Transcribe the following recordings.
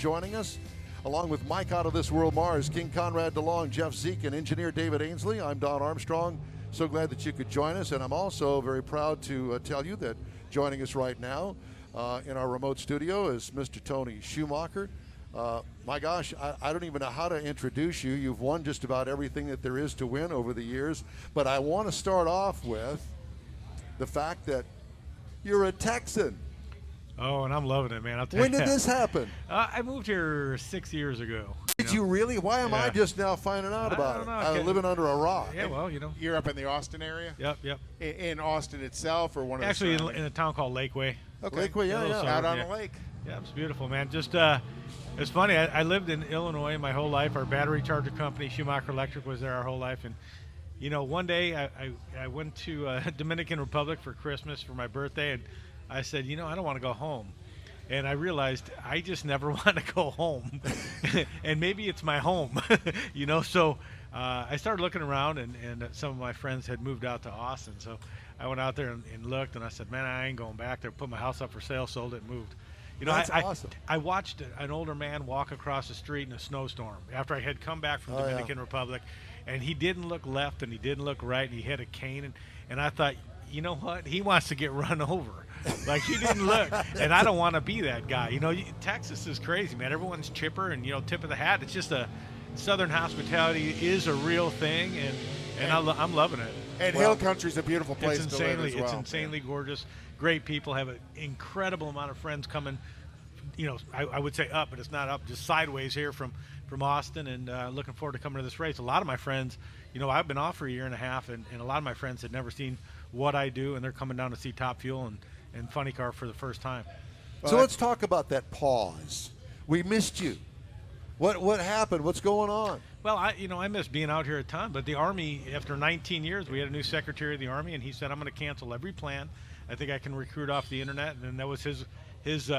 joining us. Along with Mike Out of This World Mars, King Conrad DeLong, Jeff Zeke, and engineer David Ainsley, I'm Don Armstrong. So glad that you could join us, and I'm also very proud to tell you that joining us right now in our remote studio is Mr. Tony Schumacher. My gosh, I don't even know how to introduce you. You've won just about everything that there is to win over the years, but I want to start off with the fact that you're a Texan. Oh, and I'm loving it, man. I'll tell When you. did this happen? I moved here 6 years ago. Did you really? Why am I Yeah. just now finding out about don't it? know. I'm living under a rock. Yeah, well, You're up in the Austin area? Yep. In Austin itself, or one of Actually, the in a town called Lakeway. Okay. Lakeway, yeah. Out on Yeah. the lake. Yeah, it's beautiful, man. Just it's funny. I lived in Illinois my whole life. Our battery charger company, Schumacher Electric, was there our whole life. And one day I went to Dominican Republic for Christmas for my birthday, and I said, I don't want to go home. And I realized I just never want to go home. And maybe it's my home, So I started looking around, and some of my friends had moved out to Austin. So I went out there and looked, and I said, man, I ain't going back there. Put my house up for sale, sold it, and moved. That's awesome. I watched an older man walk across the street in a snowstorm after I had come back from Dominican Republic, and he didn't look left and he didn't look right, and he had a cane, and I thought, you know what? He wants to get run over. Like, he didn't look, and I don't want to be that guy. Texas is crazy, man. Everyone's chipper and, tip of the hat. It's just Southern hospitality is a real thing, and I'm loving it. And Hill Country's a beautiful place to live as well. It's insanely gorgeous. Great people. Have an incredible amount of friends coming, I would say up, but it's not up, just sideways here from Austin, and looking forward to coming to this race. A lot of my friends, I've been off for a year and a half, and a lot of my friends had never seen what I do, and they're coming down to see Top Fuel and Funny Car for the first time. So let's talk about that pause. We missed you. What happened? What's going on? Well, I miss being out here a ton, but the Army, after 19 years, we had a new Secretary of the Army, and he said, I'm going to cancel every plan. I think I can recruit off the internet, and that was his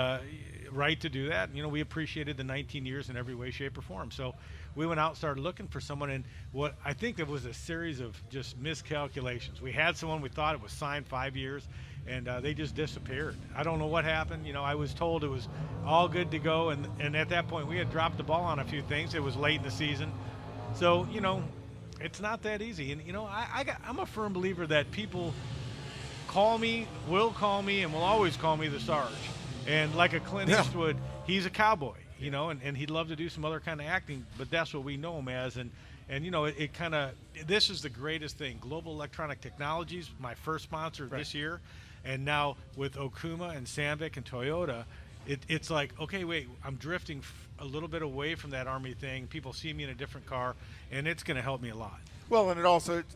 right to do that. We appreciated the 19 years in every way, shape, or form. So we went out and started looking for someone, and what I think there was a series of just miscalculations. We had someone, we thought it was signed 5 years, and they just disappeared. I don't know what happened. I was told it was all good to go, and at that point we had dropped the ball on a few things. It was late in the season. So, it's not that easy. And, I'm a firm believer that people will call me, and will always call me the Sarge. And like a Clint Eastwood, he's a cowboy, and he'd love to do some other kind of acting, but that's what we know him as. And it kind of, this is the greatest thing. Global Electronic Technologies, my first sponsor this year. And now with Okuma and Sandvik and Toyota, it's like, okay, wait, I'm drifting a little bit away from that Army thing. People see me in a different car, and it's going to help me a lot. Well, and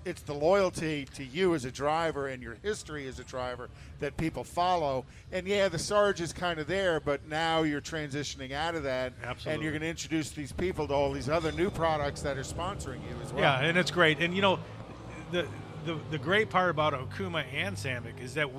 it's the loyalty to you as a driver and your history as a driver that people follow. And yeah, the Sarge is kind of there, but now you're transitioning out of that. Absolutely. And you're going to introduce these people to all these other new products that are sponsoring you as well. Yeah, and it's great. And the great part about Okuma and Sandvik is that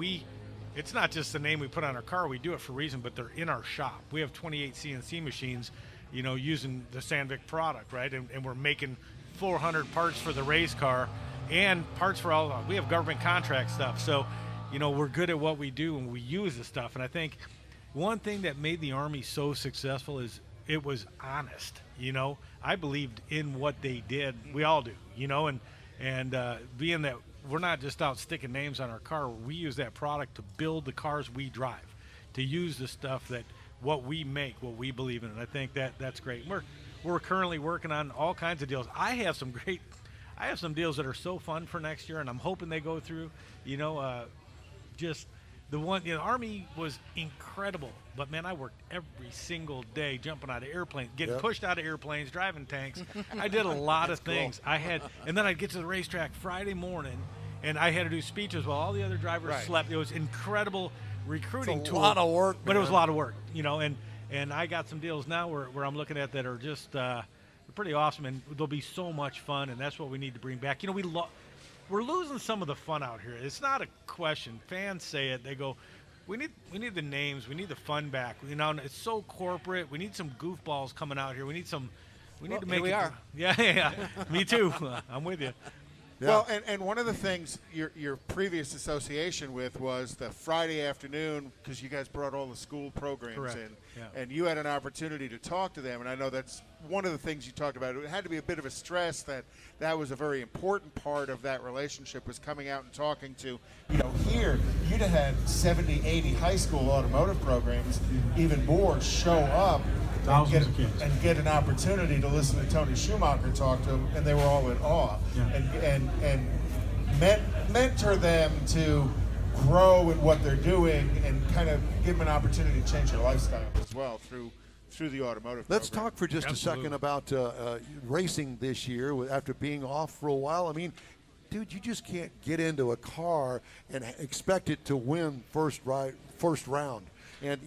it's not just the name we put on our car. We do it for a reason, but they're in our shop. We have 28 CNC machines, using the Sandvik product, right? And we're making 400 parts for the race car and parts for we have government contract stuff. So, we're good at what we do and we use the stuff. And I think one thing that made the Army so successful is it was honest. I believed in what they did. We all do, and being that we're not just out sticking names on our car, we use that product to build the cars we drive, to use the stuff what we make, what we believe in. And I think that's great. We're currently working on all kinds of deals. I have some deals that are so fun for next year, and I'm hoping they go through. Just the one, Army was incredible, but man, I worked every single day jumping out of airplanes, getting pushed out of airplanes, driving tanks. I did a lot of things. Cool. And then I'd get to the racetrack Friday morning, and I had to do speeches while all the other drivers slept. It was incredible recruiting tool. It's a lot of work, but it was a lot of work, And I got some deals now where I'm looking at that are just pretty awesome, and they'll be so much fun, and that's what we need to bring back. We're losing some of the fun out here. It's not a question. Fans say it. They go, we need the names. We need the fun back. It's so corporate. We need some goofballs coming out here. We need to make here we are. Yeah. Me too. I'm with you. Yeah. Well, and one of the things your previous association with was the Friday afternoon, because you guys brought all the school programs Correct. in, Yeah. and you had an opportunity to talk to them. And I know that's one of the things you talked about. It had to be a bit of a stress that was a very important part of that relationship, was coming out and talking to, here you'd have had 70, 80 high school automotive programs, even more, show up Thousands of kids. and get an opportunity to listen to Tony Schumacher talk to them, and they were all in awe. Yeah. And mentor them to grow in what they're doing, and kind of give them an opportunity to change their lifestyle as well through the automotive Let's program. talk for just Absolutely. a second about racing this year after being off for a while. I mean, dude, you just can't get into a car and expect it to win first round. And,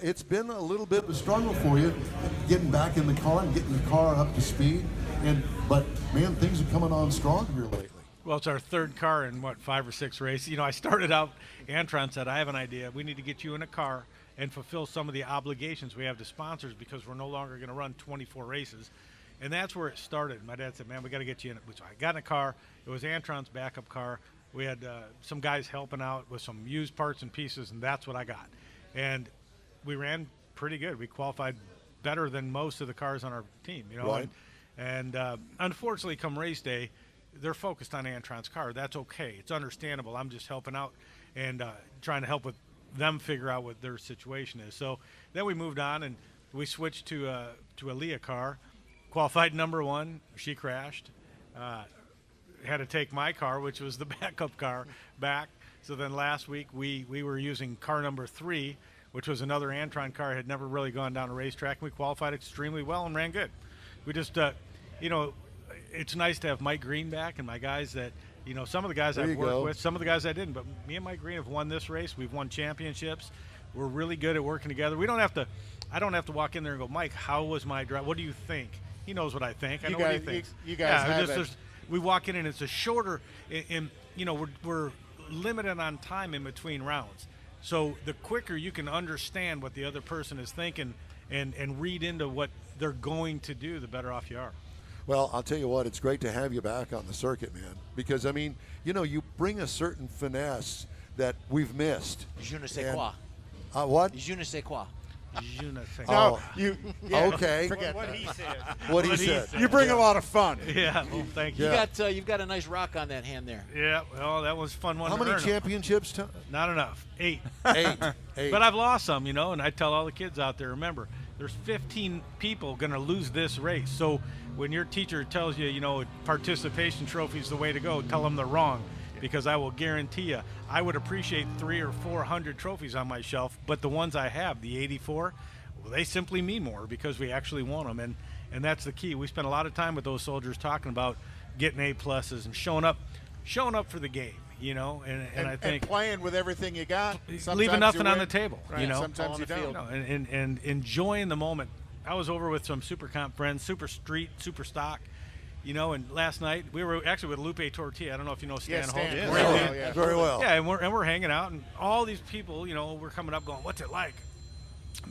it's been a little bit of a struggle for you getting back in the car and getting the car up to speed. But, man, things are coming on strong here lately. Well, it's our third car in, 5 or 6 races. I started out, Antron said, I have an idea. We need to get you in a car and fulfill some of the obligations we have to sponsors, because we're no longer going to run 24 races. And that's where it started. My dad said, man, we got to get you in it. So I got in a car. It was Antron's backup car. We had some guys helping out with some used parts and pieces, and that's what I got. And we ran pretty good. We qualified better than most of the cars on our team, Right. And unfortunately, come race day, they're focused on Antron's car. That's okay. It's understandable. I'm just helping out and trying to help with them figure out what their situation is. So then we moved on, and we switched to a Leah car. Qualified number 1. She crashed. Had to take my car, which was the backup car, back. So then last week we were using car number 3, which was another Antron car. Had never really gone down a racetrack. We qualified extremely well and ran good. We just, it's nice to have Mike Green back and my guys that, some of the guys There I've you worked go. with, some of the guys I didn't. But me and Mike Green have won this race. We've won championships. We're really good at working together. I don't have to walk in there and go, Mike, how was my drive? What do you think? He knows what I think. I know what he thinks. You guys have it. We walk in and it's a shorter, and we're limited on time in between rounds. So the quicker you can understand what the other person is thinking and read into what they're going to do, the better off you are. Well, I'll tell you what, it's great to have you back on the circuit, man. Because, I mean, you bring a certain finesse that we've missed. Je ne sais And- quoi. What? Je ne sais quoi. Je ne sais. No, Oh, okay. Forget What that. he said. What he said. You bring a lot of fun. Yeah, well, thank you. Yeah. You've got a nice rock on that hand there. Yeah, well, that was a fun one. How to many earn. championships? Not enough. 8. 8. But I've lost some, and I tell all the kids out there, remember, there's 15 people going to lose this race. So when your teacher tells you, participation trophy is the way to go, tell them they're wrong, because I will guarantee you, I would appreciate 300 or 400 trophies on my shelf, but the ones I have, the 84, well, they simply mean more because we actually won them, and that's the key. We spent a lot of time with those soldiers talking about getting A+s and showing up for the game, and I think and playing with everything you got. Sometimes leaving you nothing on win. the table, Right. Sometimes All on you the don't. field. and enjoying the moment. I was over with some super comp friends, super street, super stock, and last night we were actually with Lupe Tortilla. I don't know if you know Stan Yeah, Stan. Holt. Yeah. Great Oh, dude. yeah. Very well. Yeah, and we're hanging out, and all these people, we're coming up going, what's it like?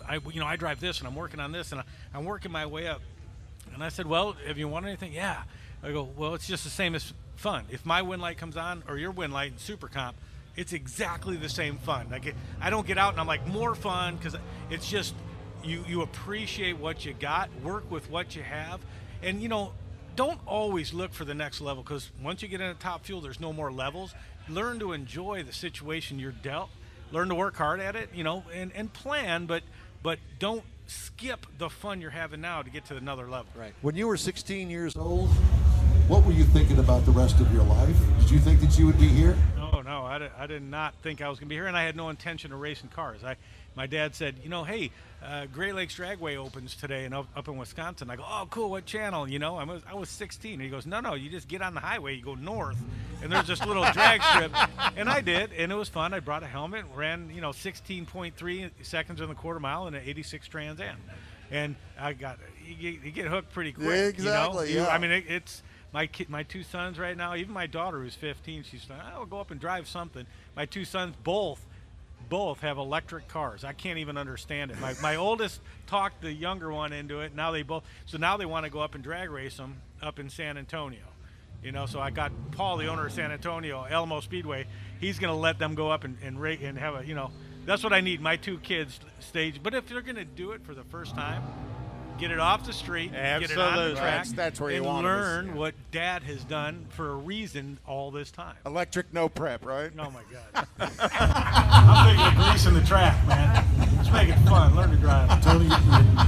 I drive this, and I'm working on this, and I'm working my way up. And I said, well, have you won anything? Yeah. I go, well, it's just the same as fun. If my win light comes on or your win light in Super Comp, it's exactly the same fun. I don't get out and I'm like, more fun, because it's just you appreciate what you got, work with what you have, and don't always look for the next level, because once you get in a top fuel, there's no more levels. Learn to enjoy the situation you're dealt. Learn to work hard at it, and plan, but don't skip the fun you're having now to get to another level. Right. When you were 16 years old, what were you thinking about the rest of your life? Did you think that you would be here? No, I did not think I was going to be here, and I had no intention of racing cars. My dad said, hey, Great Lakes Dragway opens today and up in Wisconsin. I go, oh, cool, what channel? I was 16. And he goes, no, you just get on the highway, you go north, and there's this little drag strip. And I did, and it was fun. I brought a helmet, ran, 16.3 seconds in the quarter mile in an 86 Trans Am. And you get hooked pretty quick. Exactly, yeah. I mean, it's my 2 sons right now, even my daughter who's 15, she's like, I'll go up and drive something. My 2 sons both have electric cars. I can't even understand it. My oldest talked the younger one into it. Now they want to go up and drag race them up in San Antonio. So I got Paul, the owner of San Antonio, Elmo Speedway. He's going to let them go up and have a, that's what I need. My 2 kids stage. But if they're going to do it for the first time, get it off the street, get it on the track, That's where you and want learn what Dad has done for a reason all this time. Electric, no prep, right? Oh, my God. I'm thinking of greasing the track, man. Let's make it fun. Learn to drive. Tony,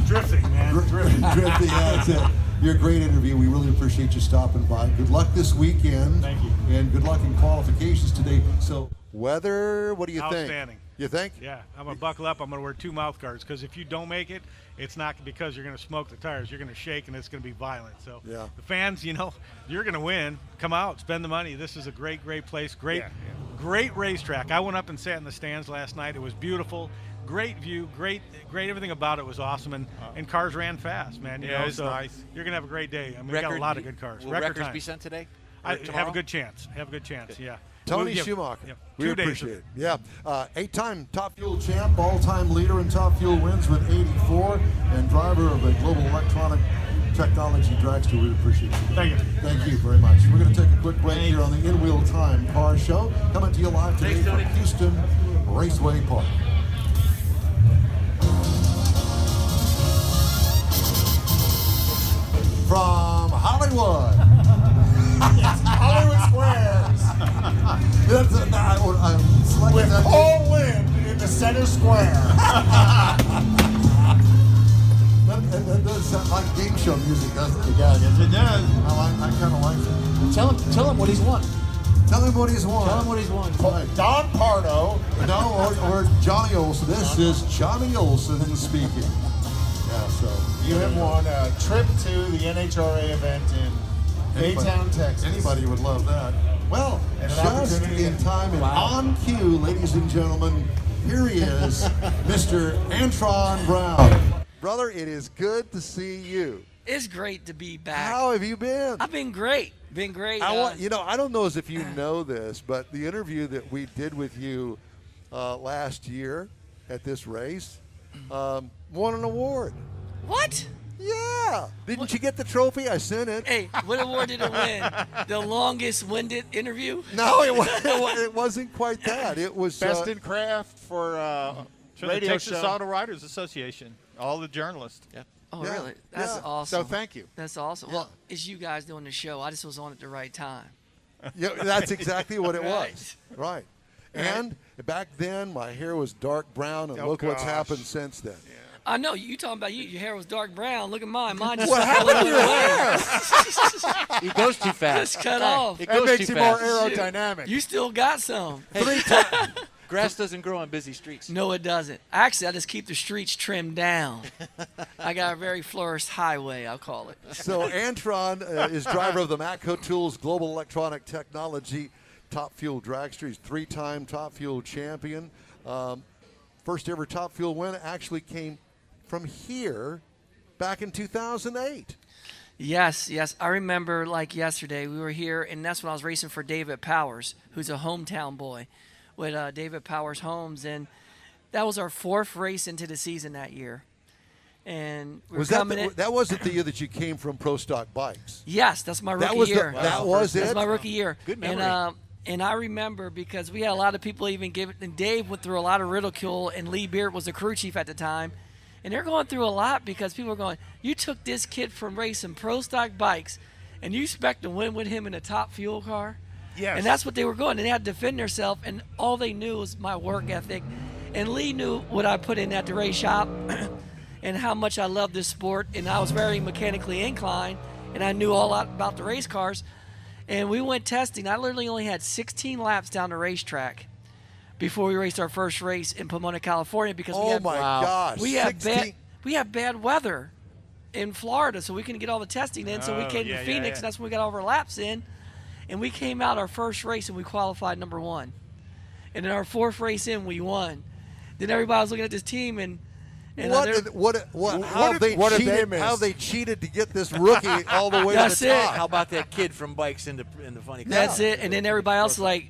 Drifting, man. Drifting. drifting. That's it. You're a great interview. We really appreciate you stopping by. Good luck this weekend. Thank you. And good luck in qualifications today. So, weather, what do you think? Outstanding. You think? Yeah, I'm going to buckle up. I'm going to wear 2 mouth guards because if you don't make it, it's not because you're going to smoke the tires. You're going to shake, and it's going to be violent. So yeah. The fans, you're going to win. Come out, spend the money. This is a great place. Great racetrack. I went up and sat in the stands last night. It was beautiful. Great view, great. Everything about it was awesome, and cars ran fast, man. It was so nice. You're gonna have a great day. I mean, we got a lot of good cars. Will Record records time. be sent today? I have a good chance. Yeah. Tony We'll Schumacher. Yep. We 2 days. appreciate it. Yeah. 8-time Top Fuel champ, all-time leader in Top Fuel wins with 84, and driver of the Global Electronic Technology Dragster. We appreciate you. Thank you. Thank you very much. We're going to take a quick break here on the In Wheel Time Car Show. Coming to you live today from Houston Raceway Park. From Hollywood. Hollywood Squares with Paul Lynn in the center square. That does sound like game show music, doesn't it? Yes, it does. I kind of like it. Tell him what he's won. Tell him what he's won. Tell him what he's won. Right. Don Pardo. No, or Johnny Olson. This is Johnny Olson speaking. Yeah, so. You have won a trip to the NHRA event in Baytown, Texas. Anybody would love that. Well, And an just opportunity in to- time and Wow. on cue, ladies and gentlemen, here he is, Mr. Antron Brown. Brother, it is good to see you. It's great to be back. How have you been? I've been great. Been great. I want, I don't know as if you know this, but the interview that we did with you last year at this race won an award. What? Yeah. Didn't you get the trophy? I sent it. Hey, what award did it win? The longest winded interview? No, it wasn't quite that. It was Best in craft for For the radio Texas show. Auto Writers Association, all the journalists. Yeah. Oh, Yeah, really? That's yeah. awesome. So thank you. That's awesome. Well, it's you guys doing the show. I just was on at the right time. Yeah, that's exactly what it Right. was. Right. And back then, my hair was dark brown, and Oh, look what's gosh. happened since then. I know you talking about you. Your hair was dark brown. Look at mine. Mine just What fell happened to into your the way. He goes too fast. Just cut off. It That goes makes too you more fast. aerodynamic. You still got some. Grass doesn't grow on busy streets. No, it doesn't. Actually, I just keep the streets trimmed down. I got a very flourished highway, I'll call it. So Antron is driver of the Matco Tools Global Electronic Technology Top Fuel Dragster. He's 3-time Top Fuel champion. First ever Top Fuel win actually came from here back in 2008. Yes. I remember like yesterday we were here, and that's when I was racing for David Powers, who's a hometown boy with David Powers Homes, and that was our 4th race into the season that year. And we were Was that coming in. that wasn't the year that you came from Pro Stock Bikes? Yes, that's my rookie That was year. that was That's it. my rookie year. Good memory. And I remember because we had a lot of people even give it, and Dave went through a lot of ridicule, and Lee Beard was the crew chief at the time. And they're going through a lot because people are going, you took this kid from racing pro stock bikes, and you expect to win with him in a Top Fuel car? Yes. And that's what they were going. And they had to defend themselves, and all they knew was my work ethic. And Lee knew what I put in at the race shop and how much I loved this sport. And I was very mechanically inclined, and I knew all about the race cars. And we went testing. I literally only had 16 laps down the racetrack before we raced our first race in Pomona, California, because Oh my gosh! we had 16 bad weather in Florida, so we couldn't get all the testing in. So we came to Phoenix, and that's when we got all of our laps in. And we came out our first race, and we qualified number 1. And in our 4th race in, we won. Then everybody was looking at this team, and How did they they cheated? miss? How they cheated to get this rookie all the way That's to the it. top? How about that kid from Bikes in the funny car? that's it. And then everybody else was like,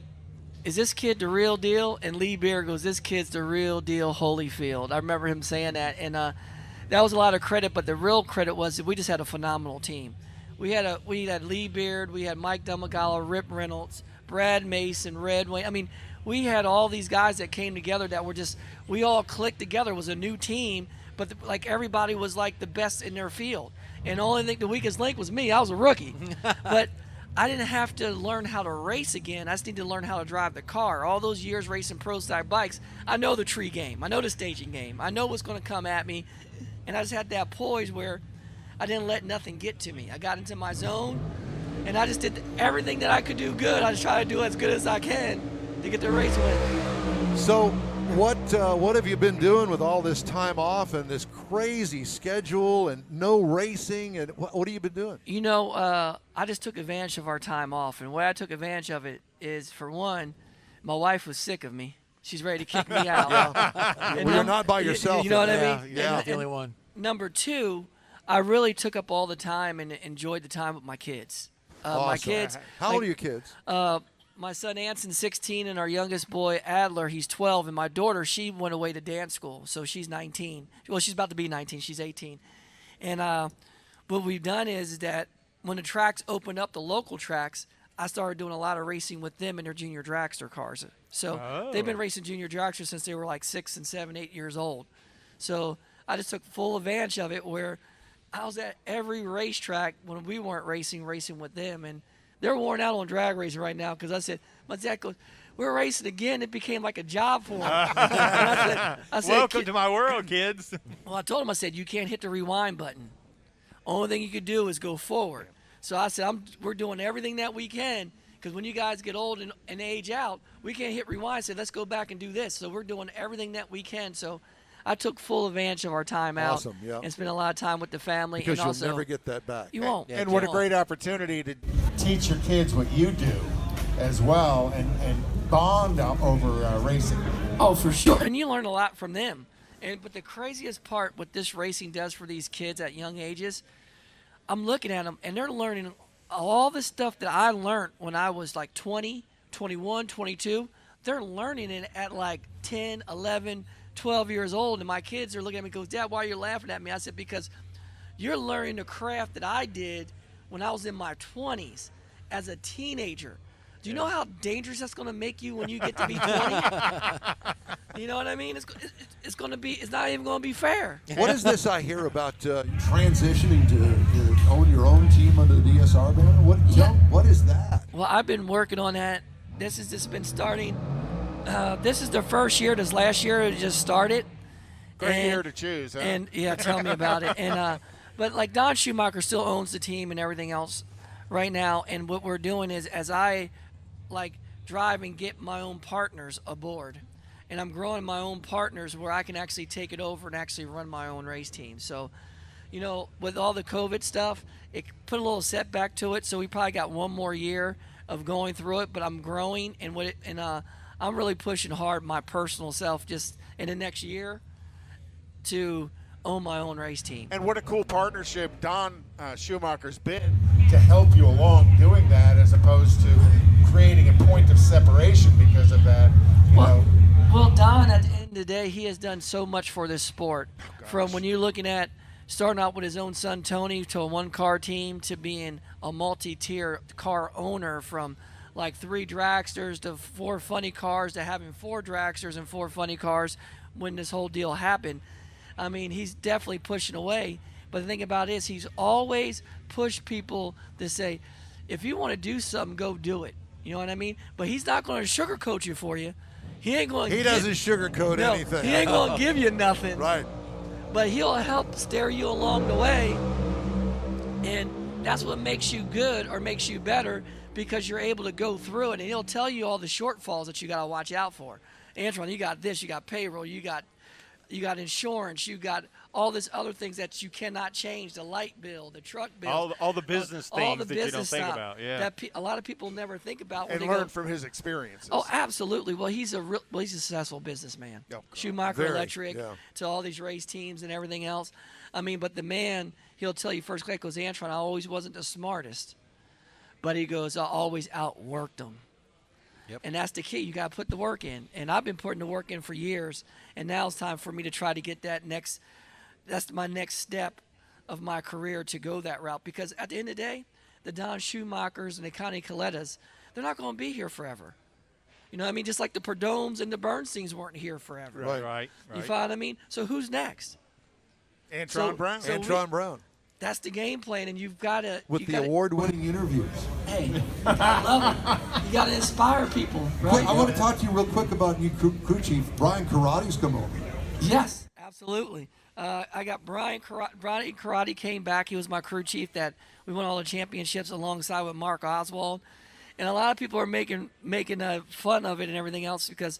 is this kid the real deal? And Lee Beard goes, this kid's the real deal, Holyfield. I remember him saying that. And that was a lot of credit, but the real credit was that we just had a phenomenal team. we had Lee Beard, we had Mike Dumagala, Rip Reynolds, Brad Mason, Red Wayne. I mean, we had all these guys that came together that were just, we all clicked together. It was a new team, but like everybody was like the best in their field. And the only thing, the weakest link was me. I was a rookie. But I didn't have to learn how to race again. I just need to learn how to drive the car. All those years racing pro style bikes, I know the tree game. I know the staging game. I know what's going to come at me. And I just had that poise where I didn't let nothing get to me. I got into my zone, and I just did everything that I could do good. I just try to do as good as I can to get the race win. So what have you been doing with all this time off and this crazy schedule and no racing, and what have you been doing? You know, I just took advantage of our time off, and the way I took advantage of it is, for one, my wife was sick of me. She's ready to kick me out. Well, you're not by yourself. You know what I mean? You're not the only one. Number two, I really took up all the time and enjoyed the time with my kids. Awesome. My kids. How old are your kids? My son Anson's 16, and our youngest boy Adler, he's 12, and my daughter, she went away to dance school, so she's 19. Well, she's about to be 19. She's 18. And what we've done is that when the tracks opened up, the local tracks, I started doing a lot of racing with them in their junior dragster cars. So they've been racing junior dragsters since they were like 6 and 7, 8 years old. So I just took full advantage of it, where I was at every racetrack when we weren't racing with them. And they're worn out on drag racing right now, because I said, my dad goes, we're racing again. It became like a job for them. I said, Welcome to my world, kids. Well, I told him, I said, you can't hit the rewind button. Only thing you could do is go forward. So I said, we're doing everything that we can, because when you guys get old and age out, we can't hit rewind. I said, let's go back and do this. So we're doing everything that we can. So I took full advantage of our time out and spent a lot of time with the family. Because and also, you'll never get that back. You won't. And what a great opportunity to teach your kids what you do as well, and bond over racing. Oh, for sure. And you learn a lot from them. But the craziest part, what this racing does for these kids at young ages, I'm looking at them, and they're learning all the stuff that I learned when I was like 20, 21, 22. They're learning it at like 10, 11, 12 years old. And my kids are looking at me and goes, Dad, why are you laughing at me? I said, because you're learning the craft that I did when I was in my 20s as a teenager. Do you know how dangerous that's going to make you when you get to be 20? You know what I mean? It's going to be. It's not even going to be fair. What is this I hear about transitioning to own your own team under the DSR banner? What is that? Well, I've been working on that. This has just been starting. This is the first year. This last year it just started. Great year to choose, huh? And yeah, tell me about it. And but like Don Schumacher still owns the team and everything else right now. And what we're doing is, as I like drive and get my own partners aboard, and I'm growing my own partners where I can actually take it over and actually run my own race team. So, you know, with all the COVID stuff, it put a little setback to it. So we probably got one more year of going through it, but I'm growing, and I'm really pushing hard my personal self just in the next year to own my own race team. And what a cool partnership Don Schumacher's been to help you along doing that, as opposed to creating a point of separation because of that. You know. Well, Don, at the end of the day, he has done so much for this sport. From when you're looking at starting out with his own son Tony to a one-car team to being a multi-tier car owner, from like 3 dragsters to 4 funny cars to having 4 dragsters and 4 funny cars when this whole deal happened. I mean, he's definitely pushing away. But the thing about it is, he's always pushed people to say, if you want to do something, go do it. You know what I mean? But he's not going to sugarcoat you for you. He ain't going. He doesn't sugarcoat anything. He ain't going to give you nothing. Right. But he'll help steer you along the way, and that's what makes you good or makes you better, because you're able to go through it, and he'll tell you all the shortfalls that you got to watch out for. Antron, you got this, you got payroll, you got insurance, you got all this other things that you cannot change, the light bill, the truck bill. All the business things that you don't think about. Yeah. That a lot of people never think about. And learn from his experiences. Oh, absolutely. Well, he's a successful businessman. Yep. Schumacher Electric, to all these race teams and everything else. I mean, but the man, he'll tell you first class, goes, Antron, I always wasn't the smartest. But he goes, I always outworked them. Yep. And that's the key. You got to put the work in. And I've been putting the work in for years. And now it's time for me to try to get that next – that's my next step of my career, to go that route. Because at the end of the day, the Don Schumachers and the Connie Colettas, they're not going to be here forever. You know what I mean? Just like the Perdones and the Bernsteins weren't here forever. Right. You follow what I mean? So who's next? Antron Brown. Antron Brown. That's the game plan, and you've got to. With the award-winning interviews. Hey, I love it. You got to inspire people, right? I want to talk to you real quick about new crew chief. Brian Karate's come over. Yes, absolutely. I got Brian Karate came back. He was my crew chief that we won all the championships alongside with Mark Oswald. And a lot of people are making fun of it and everything else because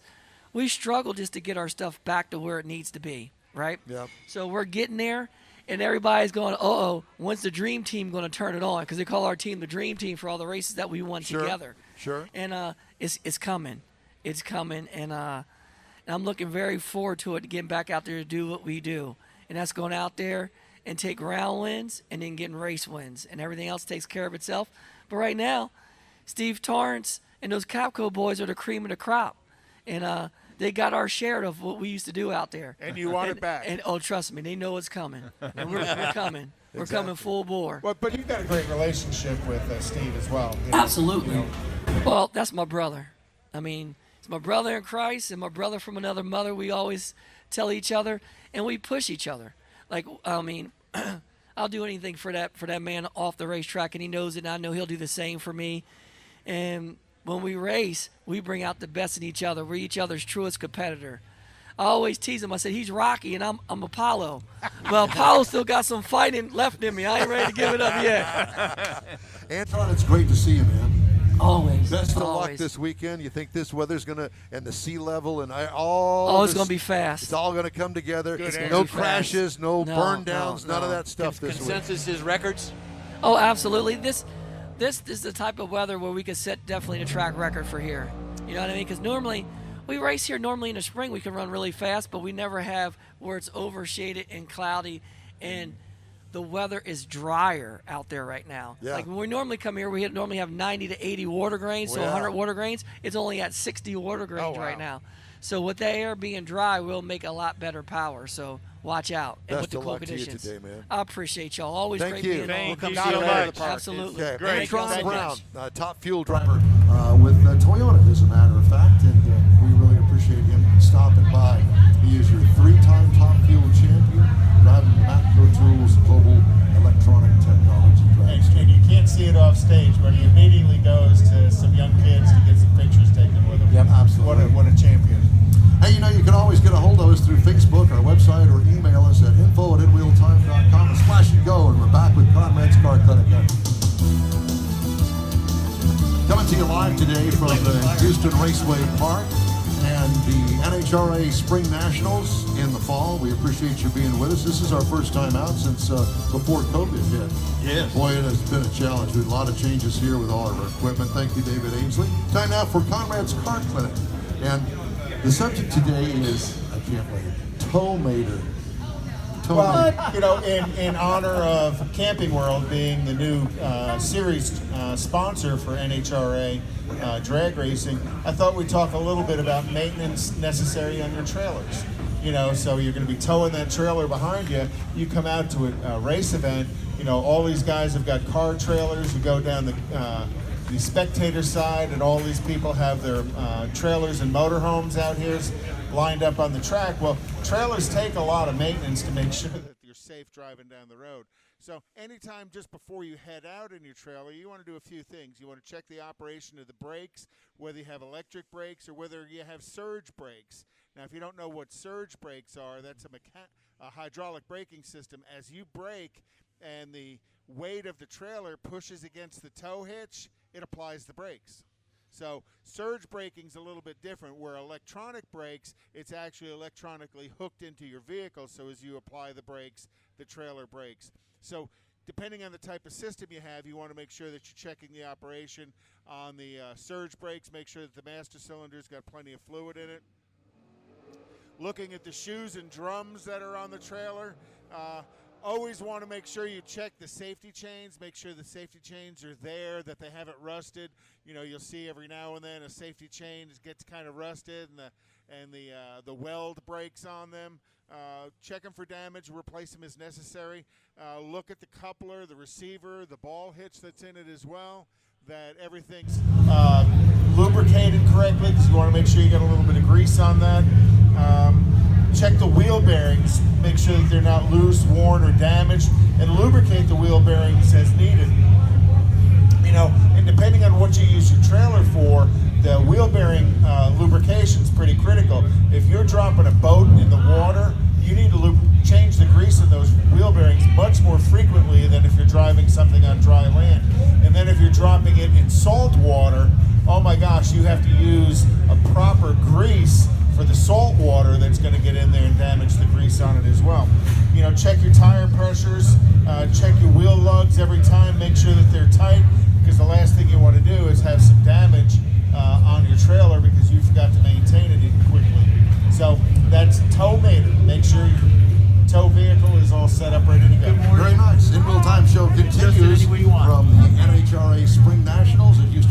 we struggle just to get our stuff back to where it needs to be, right? Yeah. So we're getting there, and everybody's going, uh-oh, when's the Dream Team going to turn it on? Because they call our team the Dream Team for all the races that we won together. Sure. And it's coming. It's coming, and I'm looking very forward to it, getting back out there to do what we do. And that's going out there and take round wins and then getting race wins. And everything else takes care of itself. But right now, Steve Torrance and those Capco boys are the cream of the crop. And they got our share of what we used to do out there. And you want it back. And oh, trust me, they know it's coming. And we're coming. We're coming full bore. Well, but you've got a great relationship with Steve as well. You know? Absolutely. Well, that's my brother. I mean, it's my brother in Christ and my brother from another mother. We always tell each other, and we push each other. Like, I mean, I'll do anything for that man off the racetrack, and he knows it, and I know he'll do the same for me. And when we race, we bring out the best in each other. We're each other's truest competitor. I always tease him. I said, he's Rocky, and I'm Apollo. Well, Apollo still got some fighting left in me. I ain't ready to give it up yet. Antron, it's great to see you, man. Always. Best of always. luck this weekend. You think this weather's going to, and the sea level, and it's going to be fast. It's all going to come together. Good No answer. crashes, no burn downs, none of that stuff this week. Consensus is records. Oh, absolutely. This is the type of weather where we could set definitely the track record for here. You know what I mean? Because normally, we race here normally in the spring. We can run really fast, but we never have where it's overshaded and cloudy, and the weather is drier out there right now. Yeah. Like when we normally come here, we normally have 90 to 80 water grains, so 100 water grains. It's only at 60 water grains right now. So with the air being dry, we'll make a lot better power. So watch out. And with Best the of cool luck to you conditions. today, man. I appreciate y'all. Always Thank great you. being on. Thank We'll you come so down later to much. the park. Absolutely. Okay. Thank y'all Antron so Brown, much. top fuel driver with Toyota, as a matter of fact, and we really appreciate him stopping by. He is your 3-time top fuel champion, driving the Matco Tools Global Electronic Technology drag strip. And you can't see it off stage, but he immediately goes to some young kids to get some pictures taken with them. Yep, absolutely. What a champion. Hey, you can always get a hold of us through Facebook, our website, or email us at info@inwheeltime.com. It's Flash and Go, and we're back with Conrad's Car Clinic. Coming to you live today from the Houston Raceway Park and the NHRA Spring Nationals in the fall. We appreciate you being with us. This is our first time out since before COVID hit. Yes. Boy, it has been a challenge. We've a lot of changes here with all of our equipment. Thank you, David Ainsley. Time now for Conrad's Car Clinic. And the subject today is, I can't wait, Tow Mater. Well, in honor of Camping World being the new series sponsor for NHRA drag racing, I thought we'd talk a little bit about maintenance necessary on your trailers. So you're going to be towing that trailer behind you. You come out to a race event. All these guys have got car trailers. You go down the spectator side, and all these people have their trailers and motorhomes out here lined up on the track. Well, trailers take a lot of maintenance to make sure that you're safe driving down the road. So anytime just before you head out in your trailer, you want to do a few things. You want to check the operation of the brakes, whether you have electric brakes or whether you have surge brakes. Now, if you don't know what surge brakes are, that's a hydraulic braking system. As you brake and the weight of the trailer pushes against the tow hitch, it applies the brakes. So surge braking's a little bit different, where electronic brakes, it's actually electronically hooked into your vehicle, so as you apply the brakes, the trailer brakes. So depending on the type of system you have, you want to make sure that you're checking the operation on the surge brakes, make sure that the master cylinder's got plenty of fluid in it. Looking at the shoes and drums that are on the trailer, always want to make sure you check the safety chains, make sure the safety chains are there, that they haven't rusted. You'll see every now and then a safety chain gets kind of rusted and the and the weld breaks on them. Check them for damage, replace them as necessary. Look at the coupler, the receiver, the ball hitch that's in it as well, that everything's lubricated correctly, because you want to make sure you got a little bit of grease on that. Check the wheel bearings, make sure that they're not loose, worn, or damaged, and lubricate the wheel bearings as needed. You know, and depending on what you use your trailer for, the wheel bearing lubrication is pretty critical. If you're dropping a boat in the water, you need to change the grease in those wheel bearings much more frequently than if you're driving something on dry land. And then if you're dropping it in salt water, oh my gosh, you have to use a proper grease for the salt water that's going to get in there and damage the grease on it as well. You know, check your tire pressures, check your wheel lugs every time, make sure that they're tight, because the last thing you want to do is have some damage on your trailer because you forgot to maintain it quickly. So that's tow meter. Make sure your tow vehicle is all set up, ready to go. Very nice. In Real Time Show continues from the NHRA Spring Nationals at Houston